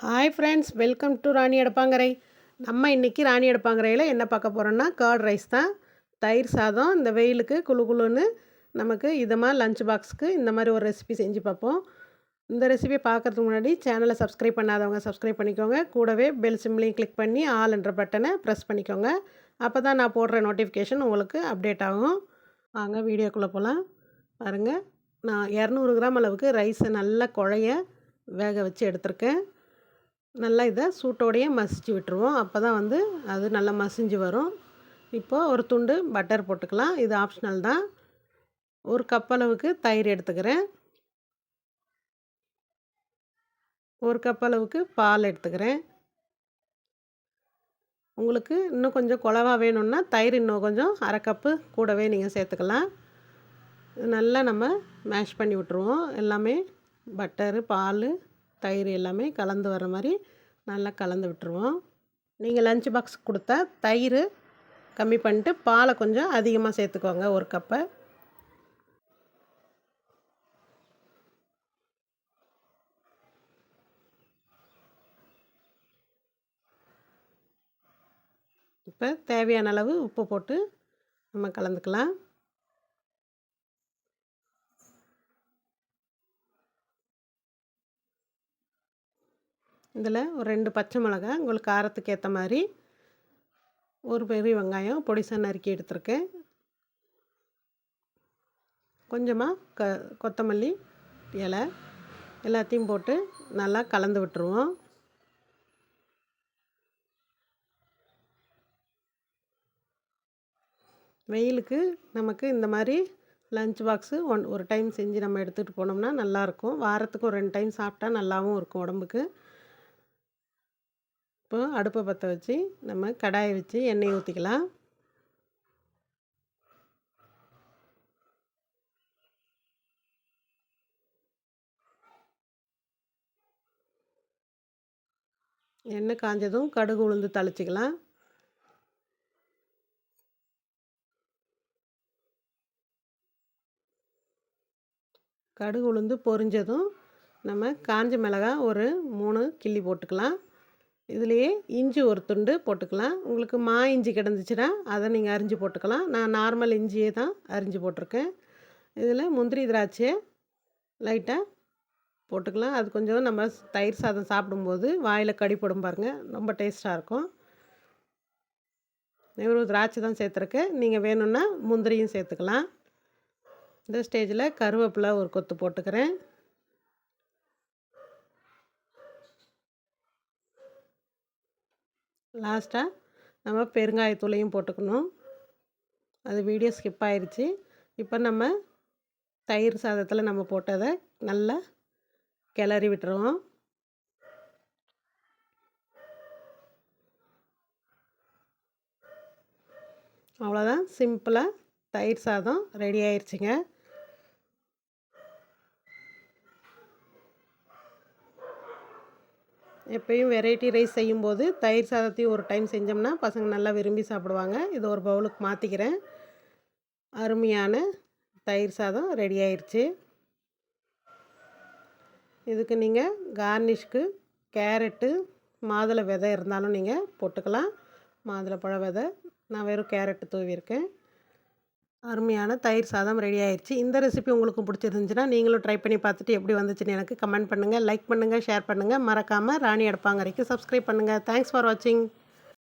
Hi friends, welcome to ராணி அடுப்பாங்கரை. நம்ம இன்றைக்கி ராணி அடுப்பாங்கரையில் என்ன பார்க்க போகிறோன்னா, கர்ட் ரைஸ் தான். தயிர் சாதம் இந்த வெயிலுக்கு குளு குளுன்னு நமக்கு இதமாக லஞ்ச் பாக்ஸுக்கு இந்த மாதிரி ஒரு ரெசிபி செஞ்சு பார்ப்போம். இந்த ரெசிபியை பார்க்குறதுக்கு முன்னாடி சேனலை சப்ஸ்கிரைப் பண்ணாதவங்க சப்ஸ்கிரைப் பண்ணிக்கோங்க. கூடவே பெல் சிம்லையும் கிளிக் பண்ணி ஆல் என்ற பட்டனை ப்ரெஸ் பண்ணிக்கோங்க. அப்போ தான் நான் போடுற நோட்டிஃபிகேஷன் உங்களுக்கு அப்டேட் ஆகும். வாங்க வீடியோக்குள்ளே போகலாம். பாருங்கள், நான் 200 கிராம் அளவுக்கு ரைஸை நல்லா குழைய வேக வச்சு எடுத்திருக்கேன். நல்லா இதை சூட்டோடையே மசிச்சு விட்டுருவோம். அப்போ தான் அது நல்லா மசிஞ்சு வரும். இப்போது ஒரு துண்டு பட்டர் போட்டுக்கலாம். இது ஆப்ஷனல் தான். ஒரு கப் அளவுக்கு தயிர் எடுத்துக்கிறேன். ஒரு கப் அளவுக்கு பால் எடுத்துக்கிறேன். உங்களுக்கு இன்னும் கொஞ்சம் குழவா வேணும்னா தயிர் இன்னும் கொஞ்சம் அரை கப்பு கூடவே நீங்கள் சேர்த்துக்கலாம். நல்லா நம்ம மேஷ் பண்ணி விட்டுருவோம். எல்லாமே பட்டரு, பால், தயிர் எல்லாமே கலந்து வர மாதிரி நல்லா கலந்து விட்டுருவோம். நீங்கள் லஞ்ச் பாக்ஸ் கொடுத்தா தயிர் கம்மி பண்ணிட்டு பாலை கொஞ்சம் அதிகமாக சேர்த்துக்கோங்க, ஒரு கப்பை. இப்போ தேவையான அளவு உப்பு போட்டு நம்ம கலந்துக்கலாம். இதில் ஒரு 2 பச்சை மிளகாய் உங்களுக்கு காரத்துக்கு ஏற்ற மாதிரி, ஒரு பெரிய வெங்காயம் பொடிசாக நறுக்கி எடுத்துருக்கேன். கொஞ்சமாக கொத்தமல்லி இலை எல்லாத்தையும் போட்டு நல்லா கலந்து விட்டுருவோம். வெயிலுக்கு நமக்கு இந்த மாதிரி லஞ்ச் பாக்ஸு ஒரு டைம் செஞ்சு நம்ம எடுத்துகிட்டு போனோம்னா நல்லாயிருக்கும். வாரத்துக்கு ஒரு 2 டைம் சாப்பிட்டா நல்லாவும் இருக்கும் உடம்புக்கு. இப்போ அடுப்பை பற்ற வச்சு நம்ம கடாயை வச்சு எண்ணெய் ஊற்றிக்கலாம். எண்ணெய் காஞ்சதும் கடுகு உளுந்து தாளிச்சிக்கலாம். கடுகு உளுந்து பொரிஞ்சதும் நம்ம காஞ்ச மிளகாய் ஒரு 3 கிள்ளி போட்டுக்கலாம். இதுலேயே இஞ்சி ஒரு துண்டு போட்டுக்கலாம். உங்களுக்கு இஞ்சி கிடந்துச்சுன்னா அதை நீங்கள் அரிஞ்சு போட்டுக்கலாம். நான் நார்மல் இஞ்சியே தான் அரிஞ்சு போட்டிருக்கேன். இதில் முந்திரி திராட்சை லைட்டாக போட்டுக்கலாம். அது கொஞ்சம் நம்ம தயிர் சாதம் சாப்பிடும்போது வாயில் கடிப்படும் பாருங்கள், ரொம்ப டேஸ்ட்டாக இருக்கும். ஒரு திராட்சை தான் சேர்த்துருக்கேன். நீங்கள் வேணும்னா முந்திரியும் சேர்த்துக்கலாம். இந்த ஸ்டேஜில் கருவேப்பிலை ஒரு கொத்து போட்டுக்கிறேன். லாஸ்ட்டாக நம்ம பெருங்காயத்தூளையும் போட்டுக்கணும். அது வீடியோ ஸ்கிப் ஆயிடுச்சு. இப்போ நம்ம தயிர் சாதத்தில் நம்ம போட்டதை நல்லா கிளறி விட்டுருவோம். அவ்வளோதான், சிம்பிளாக தயிர் சாதம் ரெடி ஆயிடுச்சுங்க. எப்பயும் வெரைட்டி ரைஸ் செய்யும்போது தயிர் சாதத்தையும் ஒரு டைம் செஞ்சோம்னா பசங்க நல்லா விரும்பி சாப்பிடுவாங்க. இது ஒரு பவுலுக்கு மாற்றிக்கிறேன். அருமையான தயிர் சாதம் ரெடி ஆயிடுச்சு. இதுக்கு நீங்கள் கார்னிஷ்க்கு கேரட்டு, மாதுளை விதை இருந்தாலும் நீங்கள் போட்டுக்கலாம். மாதுளைப்பழ விதை, நான் வெறும் கேரட்டு தூவியிருக்கேன். அருமையான தயிர் சாதம் ரெடி ஆயிடுச்சு. இந்த ரெசிபி உங்களுக்கு பிடிச்சிருந்துச்சுன்னா நீங்களும் ட்ரை பண்ணி பார்த்துட்டு எப்படி வந்துச்சுன்னு எனக்கு கமெண்ட் பண்ணுங்கள், லைக் பண்ணுங்கள், ஷேர் பண்ணுங்கள். மறக்காமல் ராணி அடுப்பாங்கரைக்கு சப்ஸ்கிரைப் பண்ணுங்கள். தேங்க்ஸ் ஃபார் வாட்சிங்.